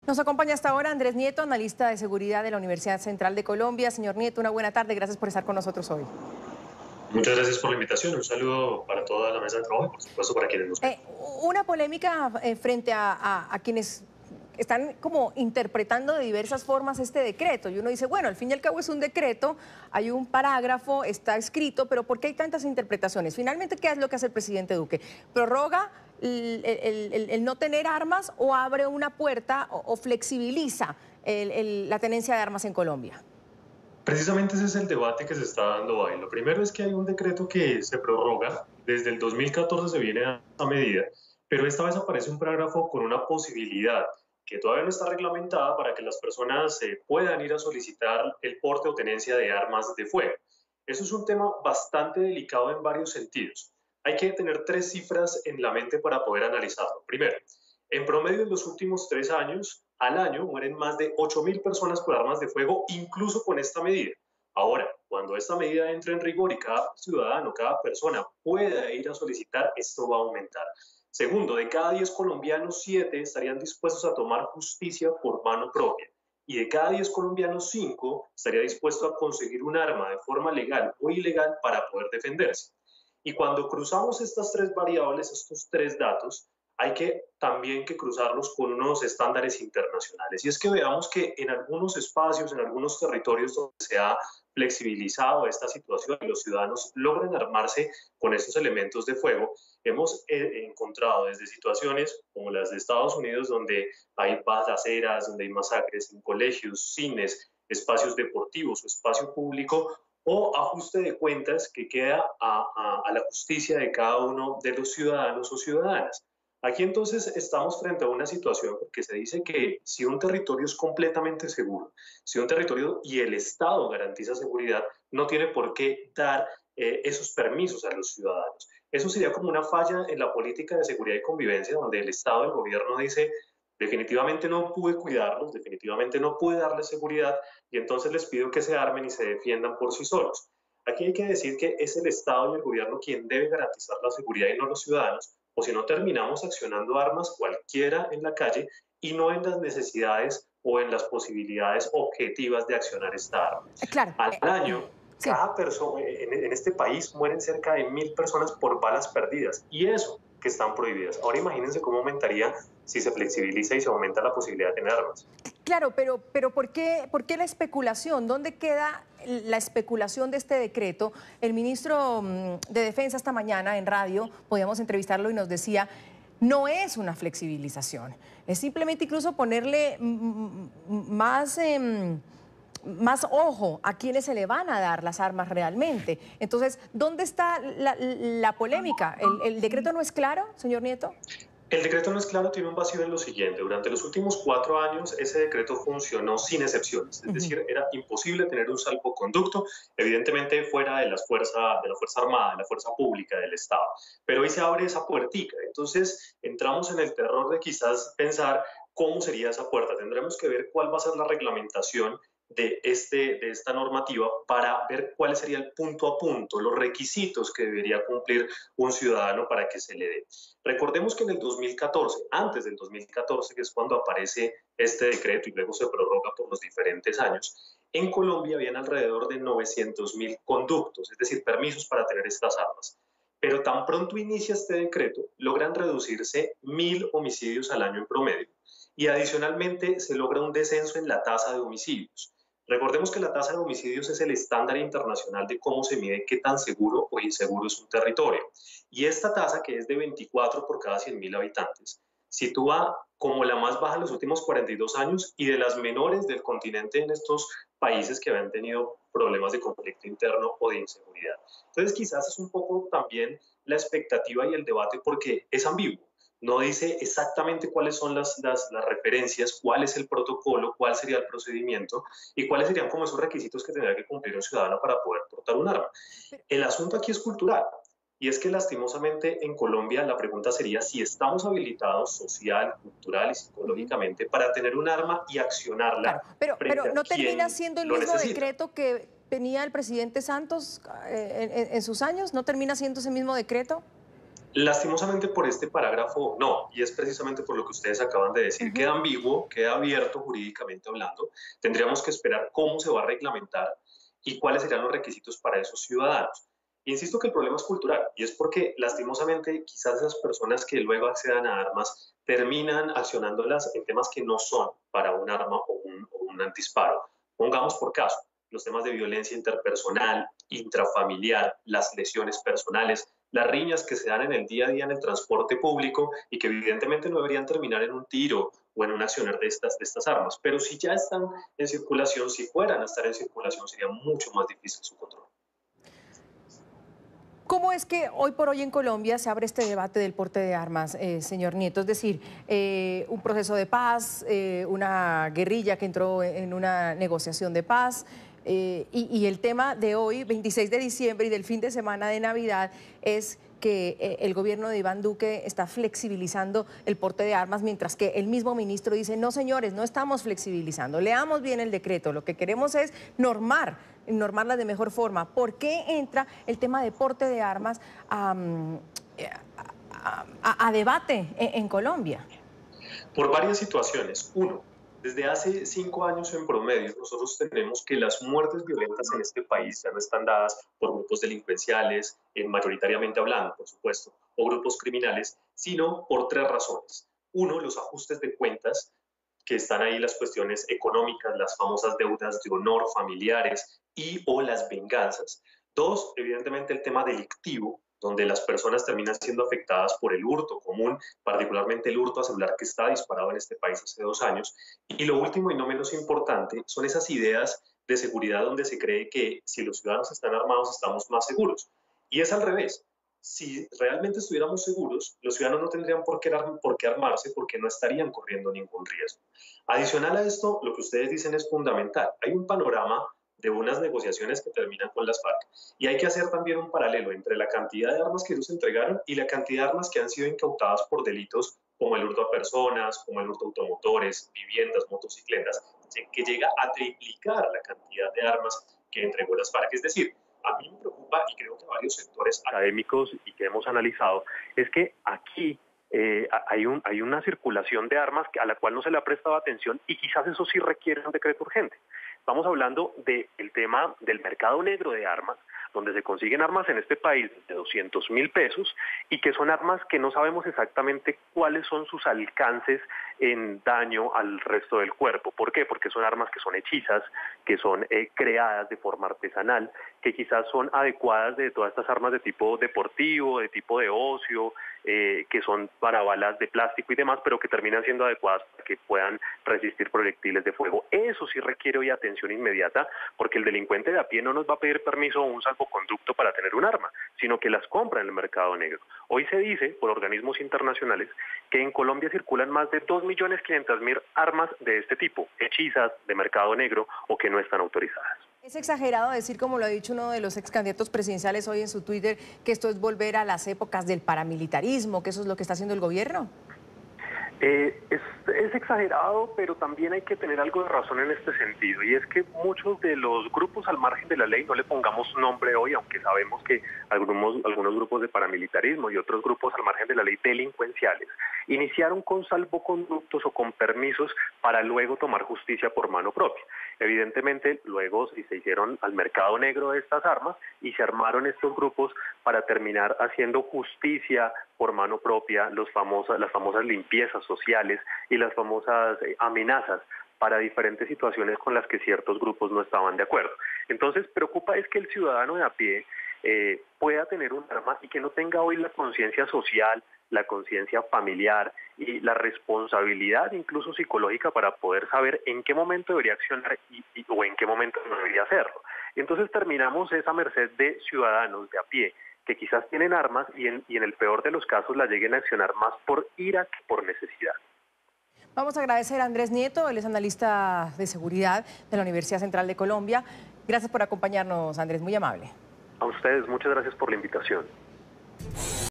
Nos acompaña hasta ahora Andrés Nieto, analista de seguridad de la Universidad Central de Colombia. Señor Nieto, una buena tarde, gracias por estar con nosotros hoy. Muchas gracias por la invitación. Un saludo para toda la mesa de trabajo y, por supuesto, para quienes nos ven. Una polémica frente a quienes están como interpretando de diversas formas este decreto. Y uno dice, bueno, al fin y al cabo es un decreto, hay un parágrafo, está escrito, pero ¿por qué hay tantas interpretaciones? Finalmente, ¿qué es lo que hace el presidente Duque? ¿Prorroga el no tener armas o abre una puerta o flexibiliza la tenencia de armas en Colombia? Precisamente ese es el debate que se está dando ahí. Lo primero es que hay un decreto que se prorroga. Desde el 2014 se viene a esta medida, pero esta vez aparece un parágrafo con una posibilidad que todavía no está reglamentada para que las personas puedan ir a solicitar el porte o tenencia de armas de fuego. Eso es un tema bastante delicado en varios sentidos. Hay que tener tres cifras en la mente para poder analizarlo. Primero, en promedio en los últimos 3 años, al año mueren más de 8.000 personas por armas de fuego, incluso con esta medida. Ahora, cuando esta medida entre en rigor y cada ciudadano, cada persona pueda ir a solicitar, esto va a aumentar. Segundo, de cada 10 colombianos, 7 estarían dispuestos a tomar justicia por mano propia. Y de cada 10 colombianos, 5 estaría dispuesto a conseguir un arma de forma legal o ilegal para poder defenderse. Y cuando cruzamos estas tres variables, estos tres datos, hay que también que cruzarlos con unos estándares internacionales. Y es que veamos que en algunos espacios, en algunos territorios donde se ha flexibilizado esta situación y los ciudadanos logran armarse con estos elementos de fuego, hemos encontrado desde situaciones como las de Estados Unidos, donde hay balaceras, donde hay masacres en colegios, cines, espacios deportivos o espacio público, o ajuste de cuentas que queda a la justicia de cada uno de los ciudadanos o ciudadanas. Aquí entonces estamos frente a una situación porque se dice que si un territorio es completamente seguro, si un territorio y el Estado garantiza seguridad, no tiene por qué dar esos permisos a los ciudadanos. Eso sería como una falla en la política de seguridad y convivencia, donde el Estado, el gobierno dice, definitivamente no pude cuidarlos, definitivamente no pude darles seguridad y entonces les pido que se armen y se defiendan por sí solos. Aquí hay que decir que es el Estado y el gobierno quien debe garantizar la seguridad y no los ciudadanos, o si no terminamos accionando armas cualquiera en la calle y no en las necesidades o en las posibilidades objetivas de accionar esta arma. Claro. Al año, Sí. cada persona en este país mueren cerca de 1.000 personas por balas perdidas y eso que están prohibidas. Ahora imagínense cómo aumentaría si se flexibiliza y se aumenta la posibilidad de tener armas. Claro, pero ¿por qué la especulación? ¿Dónde queda la especulación de este decreto? El ministro de Defensa esta mañana en radio, podíamos entrevistarlo y nos decía, no es una flexibilización, es simplemente incluso ponerle más ojo a quienes se le van a dar las armas realmente. Entonces, ¿dónde está la polémica? ¿El decreto no es claro, señor Nieto? El decreto no es claro, tiene un vacío en lo siguiente. Durante los últimos 4 años, ese decreto funcionó sin excepciones. Es decir, era imposible tener un salvoconducto, evidentemente fuera de la Fuerza Armada, de la Fuerza Pública del Estado. Pero hoy se abre esa puertica. Entonces, entramos en el terror de quizás pensar cómo sería esa puerta. Tendremos que ver cuál va a ser la reglamentación de esta normativa para ver cuál sería el punto a punto, los requisitos que debería cumplir un ciudadano para que se le dé. Recordemos que en el 2014, antes del 2014, que es cuando aparece este decreto y luego se prorroga por los diferentes años, en Colombia habían alrededor de 900.000 conductos, es decir, permisos para tener estas armas. Pero tan pronto inicia este decreto, logran reducirse 1.000 homicidios al año en promedio y adicionalmente se logra un descenso en la tasa de homicidios. Recordemos que la tasa de homicidios es el estándar internacional de cómo se mide qué tan seguro o inseguro es un territorio. Y esta tasa, que es de 24 por cada 100.000 habitantes, sitúa como la más baja en los últimos 42 años y de las menores del continente en estos países que habían tenido problemas de conflicto interno o de inseguridad. Entonces quizás es un poco también la expectativa y el debate porque es ambiguo. No dice exactamente cuáles son las referencias, cuál es el protocolo, cuál sería el procedimiento y cuáles serían como esos requisitos que tendría que cumplir un ciudadano para poder portar un arma. El asunto aquí es cultural. Y es que lastimosamente en Colombia la pregunta sería si estamos habilitados social, cultural y psicológicamente para tener un arma y accionarla Claro, pero frente a ¿no termina quien siendo el lo mismo necesita. decreto que tenía el presidente Santos en sus años? ¿No termina siendo ese mismo decreto? Lastimosamente por este parágrafo no, y es precisamente por lo que ustedes acaban de decir. Queda ambiguo, queda abierto jurídicamente hablando. Tendríamos que esperar cómo se va a reglamentar y cuáles serían los requisitos para esos ciudadanos. Insisto que el problema es cultural y es porque lastimosamente quizás esas personas que luego accedan a armas terminan accionándolas en temas que no son para un arma o un disparo. Pongamos por caso los temas de violencia interpersonal, intrafamiliar, las lesiones personales, las riñas que se dan en el día a día en el transporte público y que evidentemente no deberían terminar en un tiro o en un accionar de estas armas. Pero si ya están en circulación, si fueran a estar en circulación, sería mucho más difícil su control. ¿Cómo es que hoy por hoy en Colombia se abre este debate del porte de armas, señor Nieto? Es decir, un proceso de paz, una guerrilla que entró en una negociación de paz, y el tema de hoy, 26 de diciembre y del fin de semana de Navidad, es que el gobierno de Iván Duque está flexibilizando el porte de armas, mientras que el mismo ministro dice, no señores, no estamos flexibilizando, leamos bien el decreto, lo que queremos es normarla de mejor forma. ¿Por qué entra el tema de porte de armas a debate en Colombia? Por varias situaciones. Uno, desde hace 5 años en promedio, nosotros tenemos que las muertes violentas en este país ya no están dadas por grupos delincuenciales, mayoritariamente hablando, por supuesto, o grupos criminales, sino por 3 razones. Uno, los ajustes de cuentas, que están ahí las cuestiones económicas, las famosas deudas de honor familiares y o las venganzas. Dos, evidentemente el tema delictivo, donde las personas terminan siendo afectadas por el hurto común, particularmente el hurto a celular que está disparado en este país hace 2 años. Y lo último y no menos importante son esas ideas de seguridad donde se cree que si los ciudadanos están armados estamos más seguros. Y es al revés. Si realmente estuviéramos seguros, los ciudadanos no tendrían por qué armarse porque no estarían corriendo ningún riesgo. Adicional a esto, lo que ustedes dicen es fundamental. Hay un panorama de unas negociaciones que terminan con las FARC. Y hay que hacer también un paralelo entre la cantidad de armas que ellos entregaron y la cantidad de armas que han sido incautadas por delitos como el hurto a personas, como el hurto a automotores, viviendas, motocicletas, que llega a triplicar la cantidad de armas que entregó las FARC. Es decir, a mí me preocupa, y creo que varios sectores académicos y que hemos analizado, es que aquí hay una circulación de armas a la cual no se le ha prestado atención y quizás eso sí requiere un decreto urgente. Estamos hablando del tema del mercado negro de armas, donde se consiguen armas en este país de 200.000 pesos y que son armas que no sabemos exactamente cuáles son sus alcances en daño al resto del cuerpo. ¿Por qué? Porque son armas que son hechizas, que son creadas de forma artesanal, que quizás son adecuadas de todas estas armas de tipo deportivo, de tipo de ocio, que son para balas de plástico y demás, pero que terminan siendo adecuadas para que puedan resistir proyectiles de fuego. Eso sí requiere hoy atención inmediata, porque el delincuente de a pie no nos va a pedir permiso o un salvoconducto para tener un arma, sino que las compra en el mercado negro. Hoy se dice, por organismos internacionales, que en Colombia circulan más de 2.500.000 armas de este tipo, hechizas, de mercado negro o que no están autorizadas. Es exagerado decir, como lo ha dicho uno de los ex candidatos presidenciales hoy en su Twitter, que esto es volver a las épocas del paramilitarismo, que eso es lo que está haciendo el gobierno. Es exagerado, pero también hay que tener algo de razón en este sentido, y es que muchos de los grupos al margen de la ley, no le pongamos nombre hoy, aunque sabemos que algunos grupos de paramilitarismo y otros grupos al margen de la ley delincuenciales, iniciaron con salvoconductos o con permisos para luego tomar justicia por mano propia. Evidentemente, luego se hicieron al mercado negro de estas armas y se armaron estos grupos para terminar haciendo justicia por mano propia, las famosas limpiezas sociales y las famosas amenazas para diferentes situaciones con las que ciertos grupos no estaban de acuerdo. Entonces, preocupa es que el ciudadano de a pie pueda tener un arma y que no tenga hoy la conciencia social, la conciencia familiar y la responsabilidad incluso psicológica para poder saber en qué momento debería accionar o en qué momento no debería hacerlo. Entonces terminamos esa merced de ciudadanos de a pie que quizás tienen armas y en el peor de los casos las lleguen a accionar más por ira que por necesidad. Vamos a agradecer a Andrés Nieto, él es analista de seguridad de la Universidad Central de Colombia. Gracias por acompañarnos, Andrés, muy amable. A ustedes, muchas gracias por la invitación.